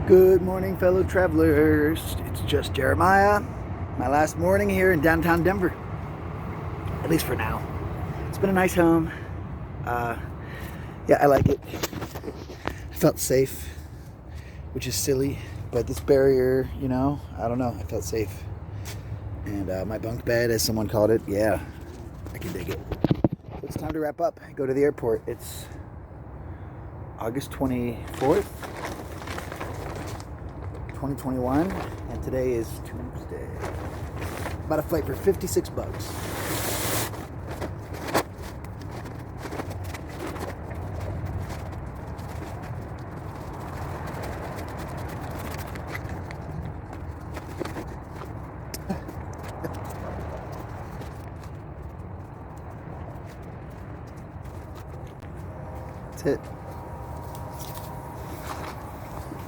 Good morning, fellow travelers. It's just Jeremiah. My last morning here in downtown Denver. At least for now. It's been a nice home. Yeah, I like it. I felt safe, which is silly, but this barrier, I don't know. I felt safe. And my bunk bed, as someone called it, yeah, I can dig it. It's time to wrap up. Go to the airport. It's August 24th. 2021, and today is Tuesday. About a flight for $56. That's it.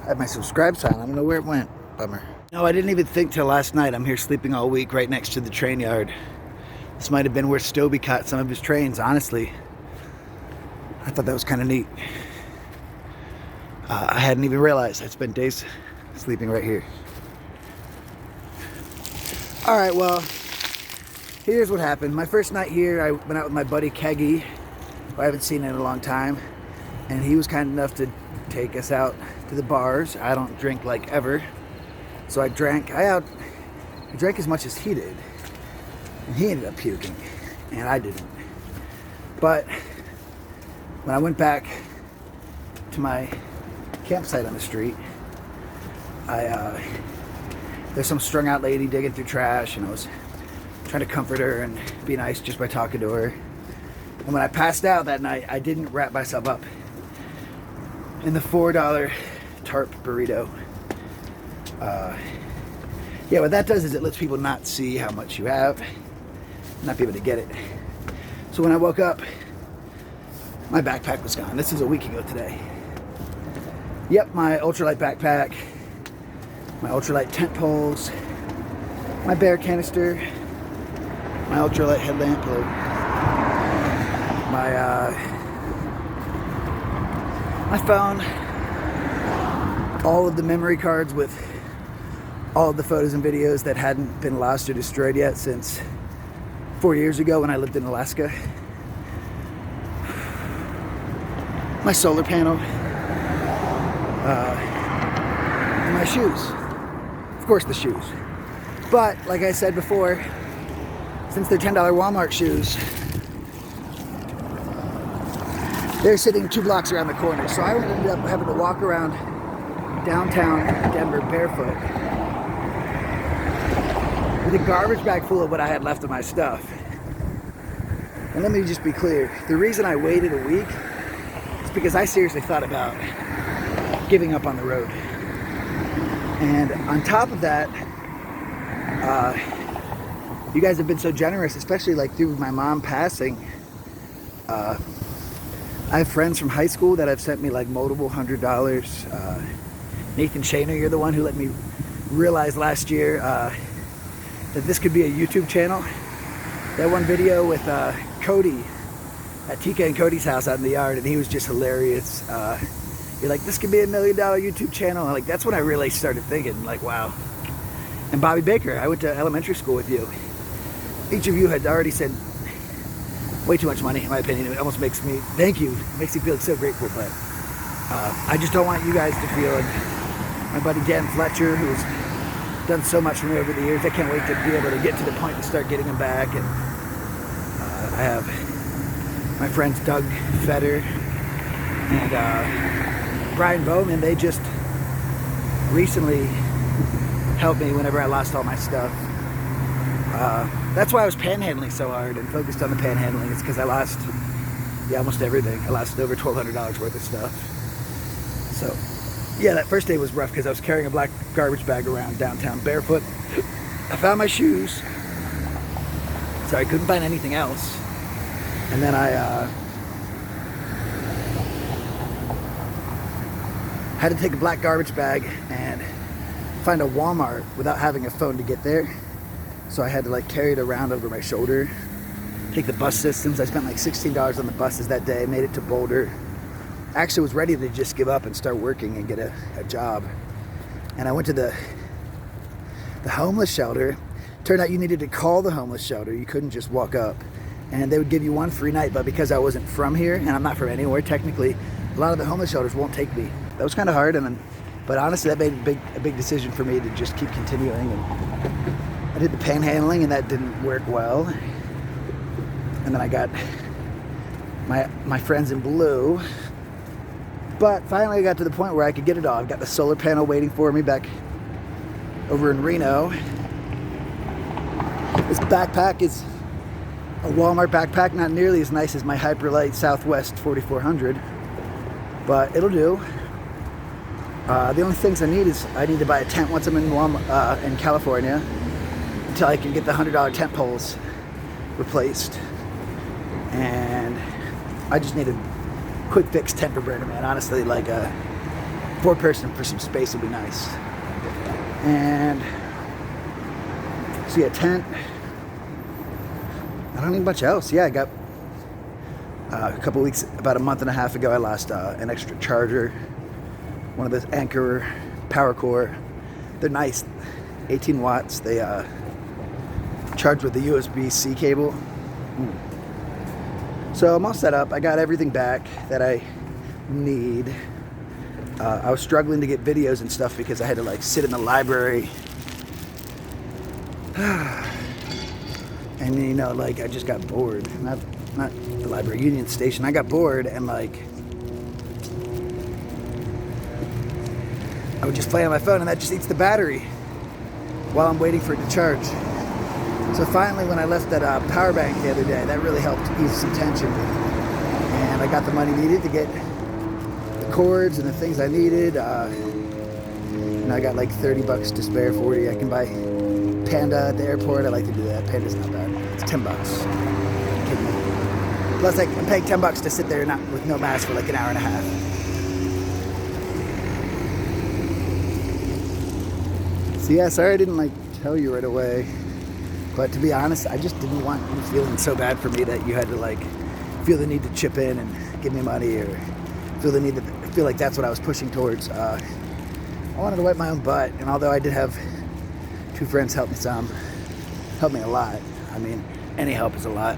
I have my subscribe sign. I don't know where it went. Bummer. No, I didn't even think till last night. I'm here sleeping all week right next to the train yard. This might have been where Stobie caught some of his trains, honestly. I thought that was kind of neat. I hadn't even realized I'd spent days sleeping right here. All right, well, here's what happened. My first night here, I went out with my buddy Keggy, who I haven't seen in a long time, and he was kind enough to take us out to the bars. I don't drink like ever, so I drank as much as he did, and he ended up puking, and I didn't. But when I went back to my campsite on the street, there's some strung out lady digging through trash, and I was trying to comfort her and be nice just by talking to her. And when I passed out that night, I didn't wrap myself up in the $4 tarp burrito. Yeah, what that does is it lets people not see how much you have, not be able to get it. So when I woke up, my backpack was gone. This is a week ago today. Yep, my ultralight backpack, my ultralight tent poles, my bear canister, my ultralight headlamp, my phone, all of the memory cards with all of the photos and videos that hadn't been lost or destroyed yet since 4 years ago when I lived in Alaska. My solar panel, and my shoes. Of course, the shoes. But, like I said before, since they're $10 Walmart shoes, they're sitting 2 blocks around the corner. So I ended up having to walk around downtown Denver barefoot with a garbage bag full of what I had left of my stuff. And let me just be clear. The reason I waited a week is because I seriously thought about giving up on the road. And on top of that, you guys have been so generous, especially like through my mom passing. I have friends from high school that have sent me like multiple $100s. Nathan Shaner, you're the one who let me realize last year that this could be a YouTube channel. That one video with Cody at TK and Cody's house out in the yard, and he was just hilarious. You're like, this could be $1 million YouTube channel. And like, that's when I really started thinking, like, wow. And Bobby Baker, I went to elementary school with you. Each of you had already said way too much money, in my opinion. It almost makes me, thank you, it makes me feel so grateful, but I just don't want you guys to feel, and my buddy Dan Fletcher, who's done so much for me over the years, I can't wait to be able to get to the point to start getting them back. And I have my friends Doug Fetter and Brian Bowman. They just recently helped me whenever I lost all my stuff. That's why I was panhandling so hard and focused on the panhandling. It's because I lost almost everything. I lost over $1,200 worth of stuff. So yeah, that first day was rough because I was carrying a black garbage bag around downtown barefoot. I found my shoes, so I couldn't find anything else. And then I had to take a black garbage bag and find a Walmart without having a phone to get there. So I had to like carry it around over my shoulder, take the bus systems. I spent like $16 on the buses that day, made it to Boulder. Actually was ready to just give up and start working and get a job. And I went to the homeless shelter. Turned out you needed to call the homeless shelter. You couldn't just walk up. And they would give you one free night, but because I wasn't from here, and I'm not from anywhere technically, a lot of the homeless shelters won't take me. That was kind of hard, but honestly, that made a big decision for me to just keep continuing. And I did the panhandling, and that didn't work well. And then I got my friends in blue. But finally, I got to the point where I could get it all. I've got the solar panel waiting for me back over in Reno. This backpack is a Walmart backpack, not nearly as nice as my Hyperlight Southwest 4400, but it'll do. The only things I need is I need to buy a tent once I'm in California until I can get the $100 tent poles replaced. And I just need a quick fix tent for burner, man. Honestly, like a 4-person for some space would be nice. And so yeah, tent. I don't need much else. Yeah, I got a couple weeks, about a month and a half ago, I lost an extra charger. One of those Anchor Power Core. They're nice, 18 watts. They charge with the USB-C cable. So I'm all set up. I got everything back that I need. I was struggling to get videos and stuff because I had to like sit in the library. And you know, like I just got bored. Not the library, Union Station. I got bored and like I would just play on my phone, and that just eats the battery while I'm waiting for it to charge. So finally, when I left that power bank the other day, that really helped ease some tension. And I got the money needed to get the cords and the things I needed. And I got like $30 to spare, 40. I can buy Panda at the airport. I like to do that. Panda's not bad. It's $10. Kidding me. Plus, like, I'm paying $10 to sit there with no mask for like an hour and a half. So yeah, sorry I didn't like tell you right away. But to be honest, I just didn't want you feeling so bad for me that you had to like feel the need to chip in and give me money, or feel the need to feel like that's what I was pushing towards. I wanted to wipe my own butt, and although I did have 2 friends help me a lot. I mean, any help is a lot.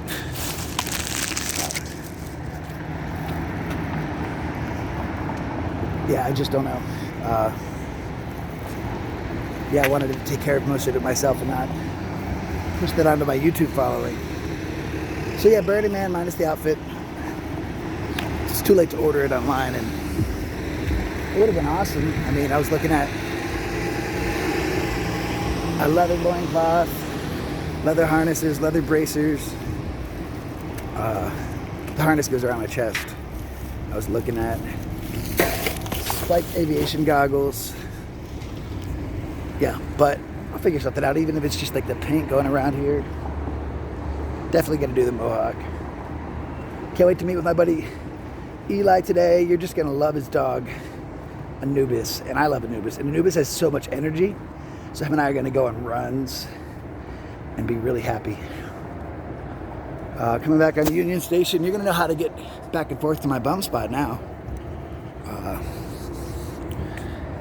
Yeah, I just don't know. Yeah, I wanted to take care of most of it myself and not push that onto my YouTube following. So yeah, Burning Man minus the outfit. It's too late to order it online, and it would have been awesome. I mean, I was looking at a leather loincloth, leather harnesses, leather bracers. The harness goes around my chest. I was looking at spiked aviation goggles. Yeah, but I'll figure something out, even if it's just like the paint going around here. Definitely gonna do the mohawk. Can't wait to meet with my buddy Eli today. You're just gonna love his dog, Anubis, and I love Anubis. And Anubis has so much energy. So him and I are gonna go on runs and be really happy. Coming back on the Union Station, you're gonna know how to get back and forth to my bum spot now.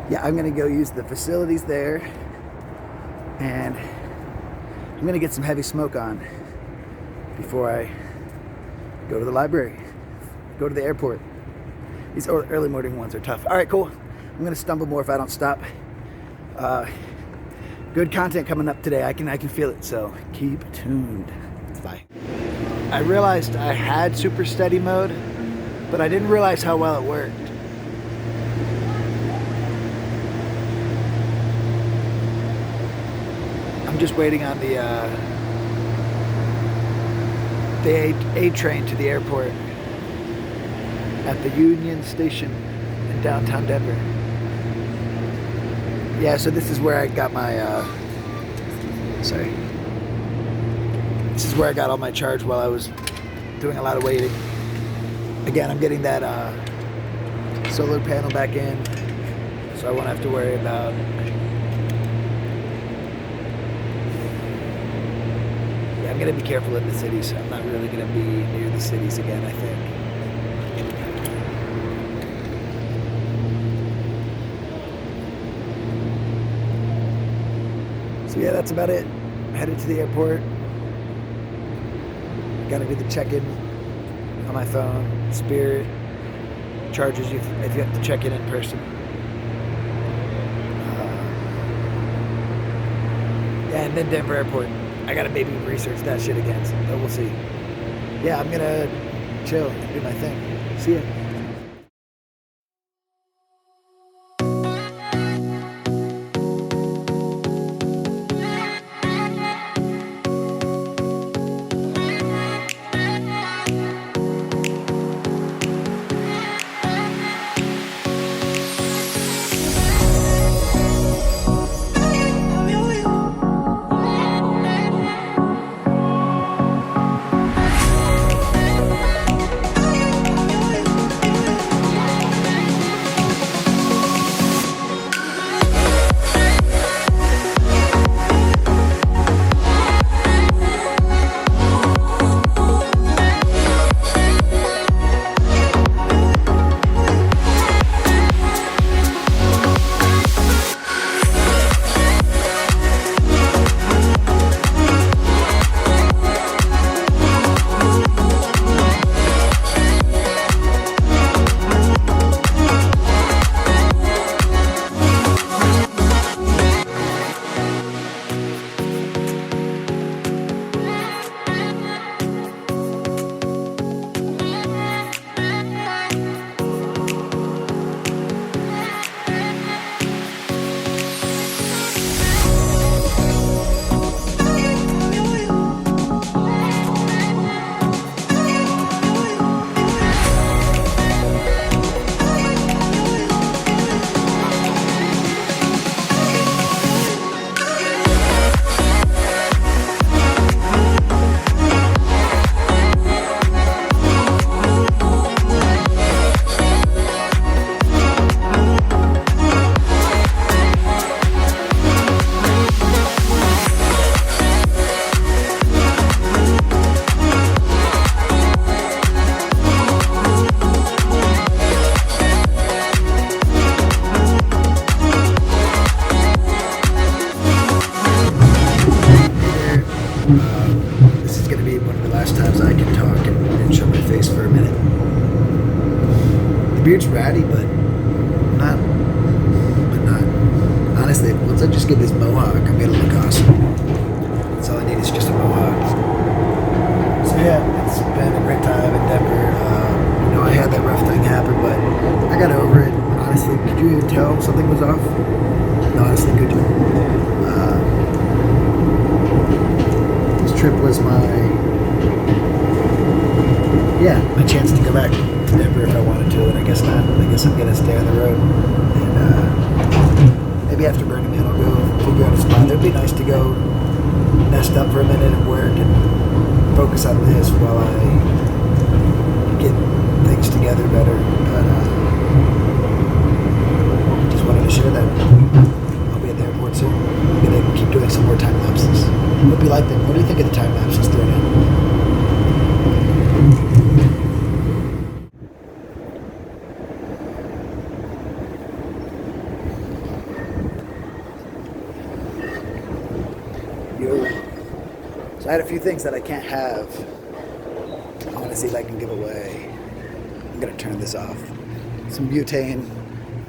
Yeah, I'm gonna go use the facilities there, and I'm gonna get some heavy smoke on before I go to the library, go to the airport. These early morning ones are tough. All right, cool. I'm gonna stumble more if I don't stop. Good content coming up today. I can feel it, so keep tuned. Bye. I realized I had super steady mode, but I didn't realize how well it worked. I'm just waiting on the A train to the airport at the Union Station in downtown Denver. Yeah, so this is where I got my, This is where I got all my charge while I was doing a lot of waiting. Again, I'm getting that solar panel back in, so I won't have to worry about I'm going to be careful in the cities. I'm not really going to be near the cities again, I think. So yeah, that's about it. I'm headed to the airport. Got to do the check-in on my phone. Spirit charges you if you have to check in person. Yeah, and then Denver Airport. I gotta maybe research that shit again, but we'll see. Yeah, I'm gonna chill, do my thing. See ya. This is going to be one of the last times I can talk and show my face for a minute. The beard's ratty, but not. Honestly, once I just get this mohawk, I'm going to look awesome. That's all I need is just a mohawk. So yeah, it's been a great time in Denver. I had that rough thing happen, but I got over it. Honestly, could you even tell something was off? No, honestly, could you? Trip was my chance to go back to Denver if I wanted to, and I guess not. I guess I'm gonna stay on the road, and maybe after Burning Man I'll go figure out a spot. It'd be nice to go nest up for a minute and work and focus on this while I get things together better. But just wanted to share that. I'll be at the airport soon. I'm gonna keep doing some more time lapses. Hope you like them. What do you think of the time lapses thrown in? So I had a few things that I can't have. I want to see if I can give away. I'm gonna turn this off. Some butane,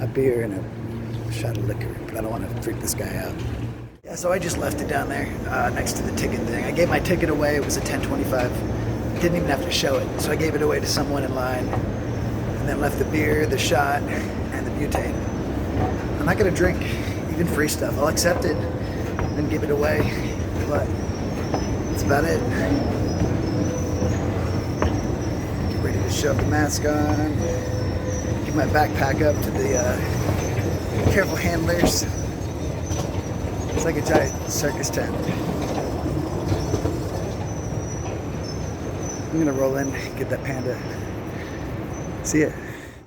a beer, and a shot of liquor. But I don't want to freak this guy out. Yeah, so I just left it down there next to the ticket thing. I gave my ticket away. It was a $10.25. I didn't even have to show it. So I gave it away to someone in line and then left the beer, the shot, and the butane. I'm not going to drink even free stuff. I'll accept it and then give it away. But that's about it. Get ready to shove the mask on. Get my backpack up to the careful handlers. It's like a giant circus tent. I'm gonna roll in, get that panda. See ya.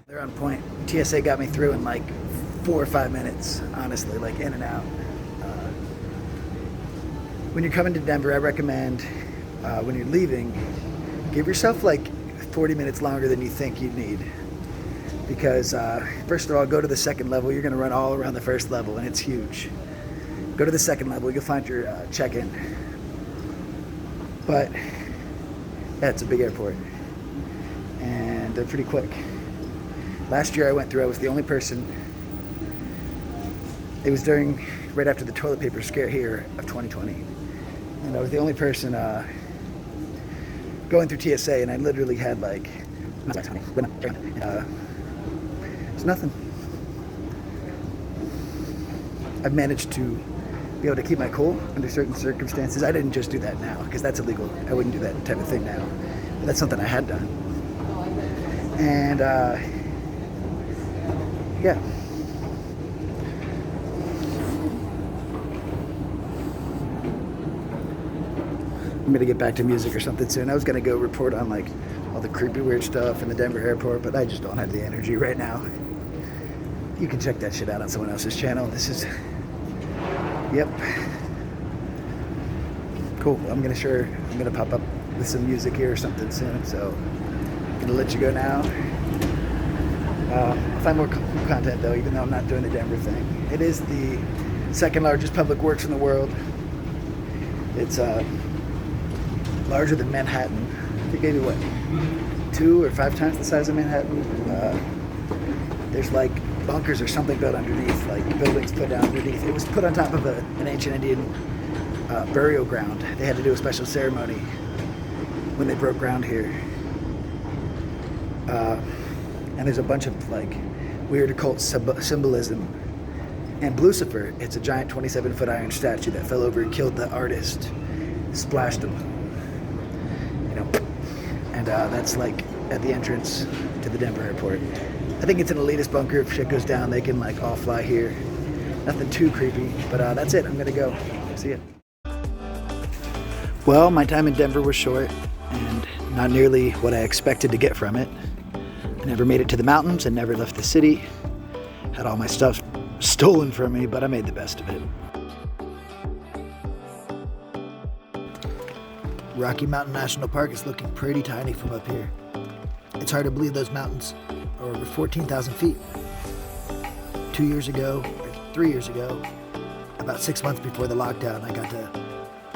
They're on point. TSA got me through in like 4 or 5 minutes, honestly, like in and out. When you're coming to Denver, I recommend when you're leaving, give yourself like 40 minutes longer than you think you need. Because first of all, go to the second level. You're gonna run all around the first level and it's huge. Go to the second level, you'll find your check-in. But yeah, it's a big airport, and they're pretty quick. Last year I went through, I was the only person. It was right after the toilet paper scare here of 2020. And I was the only person going through TSA, and I literally had like, it's nothing. I've managed to be able to keep my cool under certain circumstances. I didn't just do that now, because that's illegal. I wouldn't do that type of thing now. But that's something I had done. And yeah. I'm gonna get back to music or something soon. I was gonna go report on like all the creepy weird stuff in the Denver airport, but I just don't have the energy right now. You can check that shit out on someone else's channel. This is, yep. Cool, I'm gonna pop up with some music here or something soon, so I'm gonna let you go now. I'll find more content though, even though I'm not doing the Denver thing. It is the second largest public works in the world. It's larger than Manhattan. I think maybe what, 2 or 5 times the size of Manhattan. There's like bunkers or something built underneath, like buildings put down underneath. It was put on top of an ancient Indian burial ground. They had to do a special ceremony when they broke ground here. And there's a bunch of like weird occult symbolism. And Lucifer, it's a giant 27-foot iron statue that fell over and killed the artist, splashed him. And that's like at the entrance to the Denver airport. I think it's an elitist bunker. If shit goes down, they can like all fly here. Nothing too creepy, but that's it. I'm gonna go. See ya. Well, my time in Denver was short and not nearly what I expected to get from it. I never made it to the mountains and never left the city. Had all my stuff stolen from me, but I made the best of it. Rocky Mountain National Park is looking pretty tiny from up here. It's hard to believe those mountains are over 14,000 feet. 3 years ago, about 6 months before the lockdown, I got to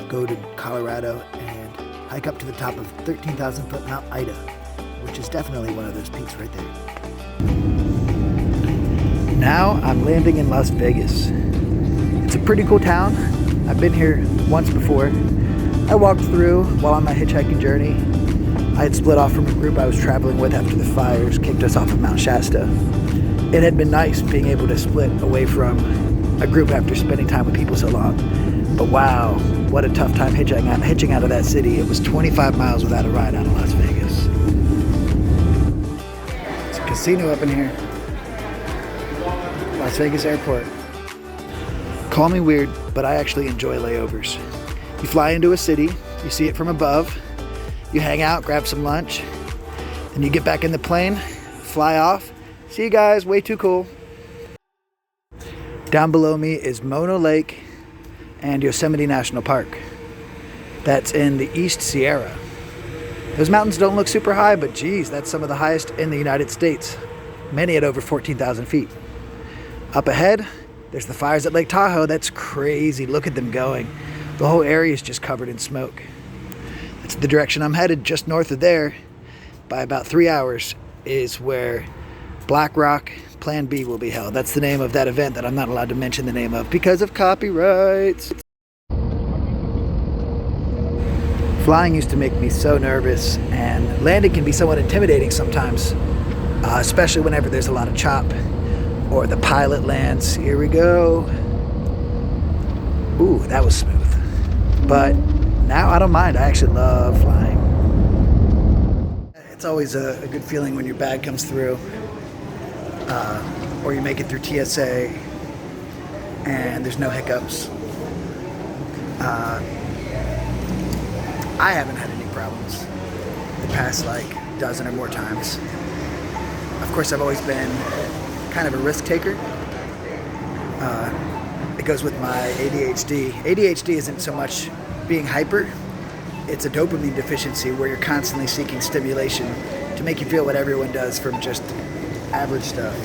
go to Colorado and hike up to the top of 13,000 foot Mount Ida, which is definitely one of those peaks right there. Now I'm landing in Las Vegas. It's a pretty cool town. I've been here once before. I walked through while on my hitchhiking journey. I had split off from a group I was traveling with after the fires kicked us off of Mount Shasta. It had been nice being able to split away from a group after spending time with people so long. But wow, what a tough time hitching out of that city. It was 25 miles without a ride out of Las Vegas. It's a casino up in here. Las Vegas Airport. Call me weird, but I actually enjoy layovers. You fly into a city, you see it from above, you hang out, grab some lunch, and you get back in the plane, fly off. See you guys, way too cool. Down below me is Mono Lake and Yosemite National Park. That's in the East Sierra. Those mountains don't look super high, but geez, that's some of the highest in the United States, many at over 14,000 feet. Up ahead, there's the fires at Lake Tahoe. That's crazy, look at them going. The whole area is just covered in smoke. That's the direction I'm headed. Just north of there, by about 3 hours, is where Black Rock Plan B will be held. That's the name of that event that I'm not allowed to mention the name of because of copyrights. Flying used to make me so nervous, and landing can be somewhat intimidating sometimes, especially whenever there's a lot of chop or the pilot lands. Here we go. Ooh, that was smooth. But now I don't mind. I actually love flying. It's always a good feeling when your bag comes through, or you make it through TSA and there's no hiccups. I haven't had any problems the past like dozen or more times. Of course, I've always been kind of a risk taker. It goes with my ADHD. ADHD isn't so much being hyper, it's a dopamine deficiency where you're constantly seeking stimulation to make you feel what everyone does from just average stuff.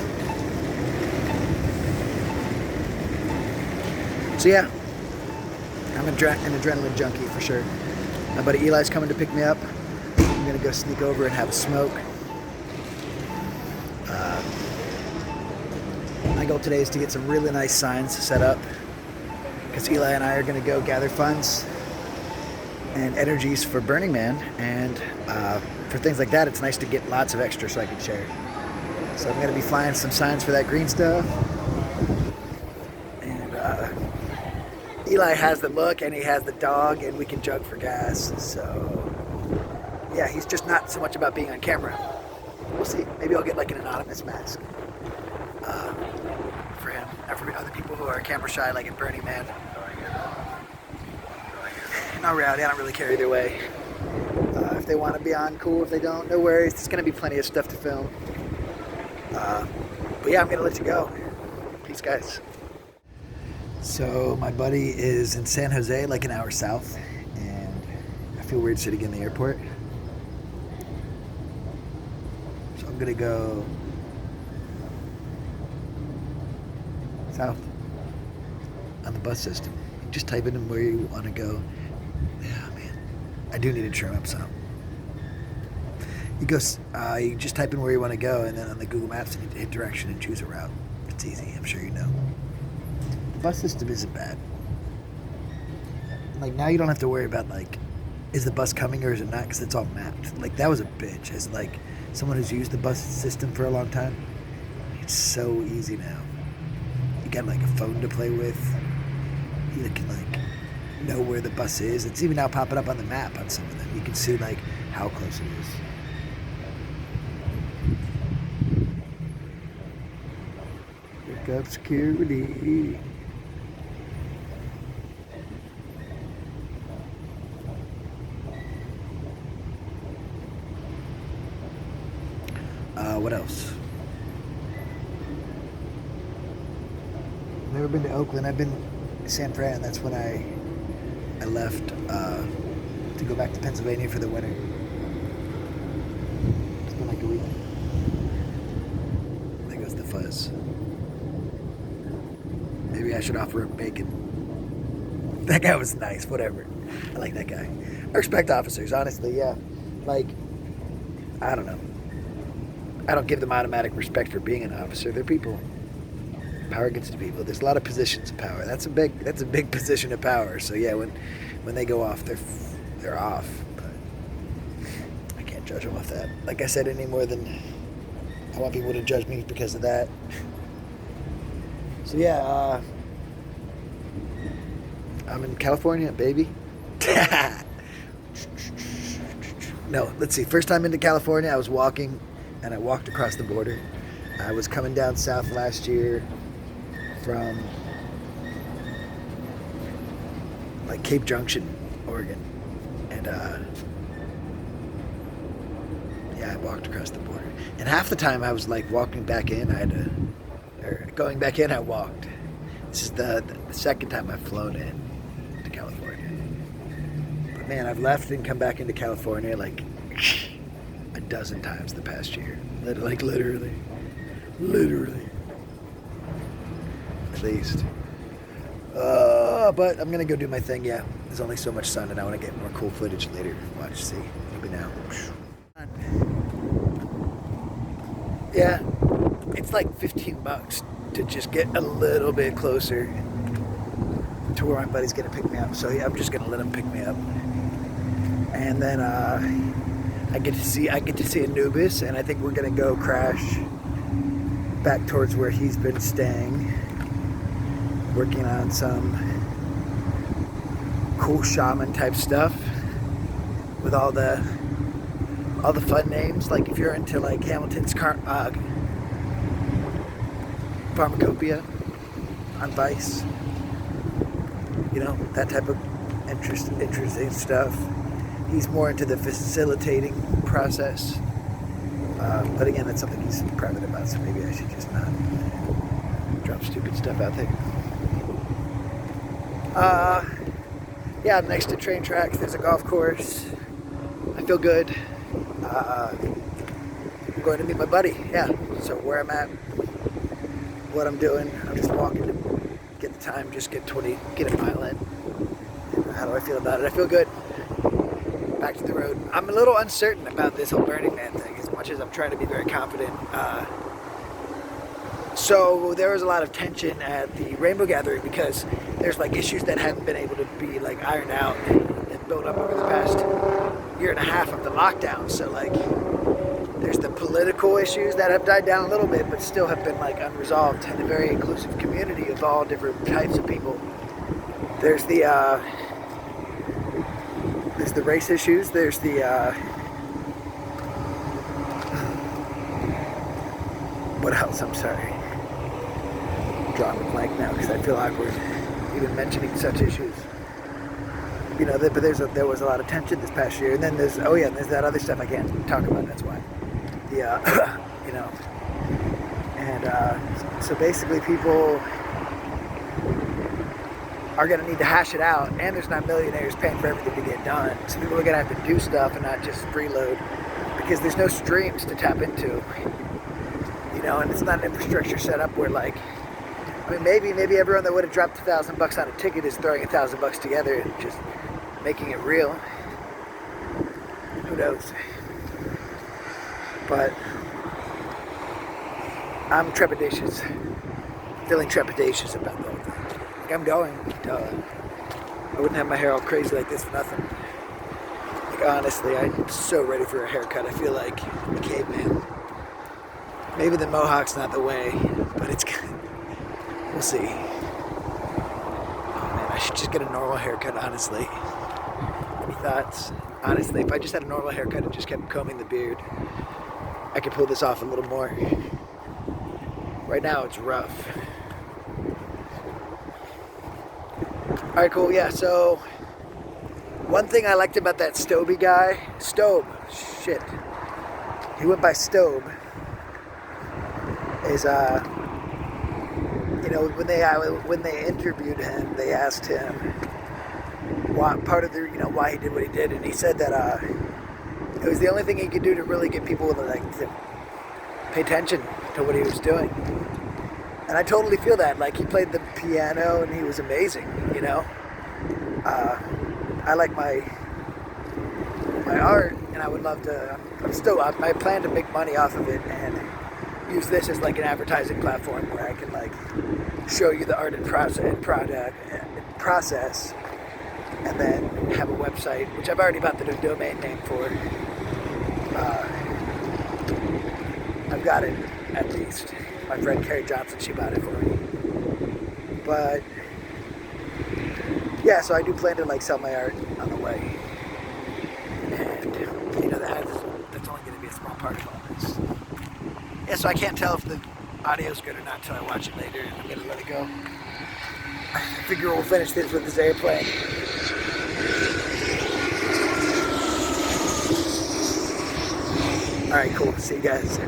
So yeah, I'm an adrenaline junkie for sure. My buddy Eli's coming to pick me up. I'm gonna go sneak over and have a smoke. My goal today is to get some really nice signs set up because Eli and I are gonna go gather funds and energies for Burning Man, and for things like that, it's nice to get lots of extra so I can share. So I'm gonna be flying some signs for that green stuff. And Eli has the look and he has the dog, and we can jug for gas. So yeah, he's just not so much about being on camera. We'll see. Maybe I'll get like an anonymous mask for him, or for other people who are camera shy, like at Burning Man. No reality, I don't really care either way. If they want to be on, cool. If they don't, no worries. There's going to be plenty of stuff to film. But yeah, I'm going to let you go. Peace, guys. So my buddy is in San Jose, like an hour south, and I feel weird sitting in the airport. So I'm going to go south on the bus system. Just type in where you want to go. Yeah, man. I do need to trim up some. You just type in where you want to go, and then on the Google Maps, you hit direction and choose a route. It's easy, I'm sure you know. The bus system isn't bad. Like, now you don't have to worry about, like, is the bus coming or is it not, because it's all mapped. Like, that was a bitch. As, like, someone who's used the bus system for a long time, it's so easy now. You got, like, a phone to play with. You can, like, know where the bus is. It's even now popping up on the map on some of them. You can see, like, how close it is. Pick up security. What else? Never been to Oakland. I've been to San Fran. That's when I left to go back to Pennsylvania for the winter. It's been like a week. There goes the fuzz. Maybe I should offer him bacon. That guy was nice. Whatever. I like that guy. I respect officers, honestly. Yeah. Like, I don't know. I don't give them automatic respect for being an officer. They're people. Power gets to people. There's a lot of positions of power. That's a big position of power. So yeah, when they go off, they're off. But I can't judge them off that. Like I said, any more than I want people to judge me because of that. So yeah, I'm in California, baby. No, let's see. First time into California, I was walking, and I walked across the border. I was coming down south last year from like Cape Junction, Oregon, and yeah, I walked across the border. And half the time I was like walking back in, going back in, I walked. This is the second time I've flown in to California. But man, I've left and come back into California like a dozen times the past year. Like literally. At least. But I'm gonna go do my thing, yeah. There's only so much sun and I want to get more cool footage later. Watch, see. Maybe now. Yeah, it's like $15 to just get a little bit closer to where my buddy's gonna pick me up. So yeah, I'm just gonna let him pick me up. And then I get to see Anubis, and I think we're gonna go crash back towards where he's been staying, working on some cool shaman type stuff with all the fun names. Like if you're into like Hamilton's Pharmacopoeia on Vice, you know, that type of interesting stuff. He's more into the facilitating process. But again, that's something he's private about, so maybe I should just not drop stupid stuff out there. Yeah, I'm next to train tracks. There's a golf course. I feel good. I'm going to meet my buddy. Yeah, so where I'm at, what I'm doing, I'm just walking to get the time, just get a mile in. How do I feel about it? I feel good. Back to the road. I'm a little uncertain about this whole Burning Man thing, as much as I'm trying to be very confident. So there was a lot of tension at the Rainbow Gathering because there's like issues that hadn't been able to be like ironed out and built up over the past year and a half of the lockdown. So like there's the political issues that have died down a little bit, but still have been like unresolved, and a very inclusive community of all different types of people. There's the race issues. There's the what else? I'm sorry. I'm drawing a blank now because I feel awkward even mentioning such issues. You know, but there was a lot of tension this past year, and then there's there's that other stuff I can't talk about. That's why. You know, and so basically people are going to need to hash it out, and there's not millionaires paying for everything to get done. So people are going to have to do stuff and not just freeload, because there's no streams to tap into. You know, and it's not an infrastructure set up where like, I mean, maybe everyone that would have dropped $1,000 on a ticket is throwing $1,000 together and just making it real. Who knows? But I'm trepidatious, feeling trepidatious about the whole thing. Like I'm going, I wouldn't have my hair all crazy like this for nothing. Like honestly, I'm so ready for a haircut. I feel like a caveman. Maybe the mohawk's not the way, but it's good. We'll see. Oh man, I should just get a normal haircut, honestly. Any thoughts? Honestly, if I just had a normal haircut and just kept combing the beard, I could pull this off a little more. Right now, it's rough. Alright, cool, yeah, so one thing I liked about that Stobe guy, shit. He went by Stobe. Is you know, when they interviewed him, they asked him what part of the, you know, why he did what he did, and he said that it was the only thing he could do to really get people to like to pay attention to what he was doing. And I totally feel that. Like he played the piano and he was amazing, you know. I like my art, and I would love to. I plan to make money off of it and use this as like an advertising platform where I can like show you the art and process, and then have a website, which I've already bought the domain name for. I've got it at least. My friend Carrie Johnson, she bought it for me. But yeah, so I do plan to like sell my art on the way, and you know that's only going to be a small part of all this. Yeah, so I can't tell if the audio's good or not until I watch it later, and I'm gonna let it go. I figure we'll finish this with this airplane. Alright, cool. See you guys.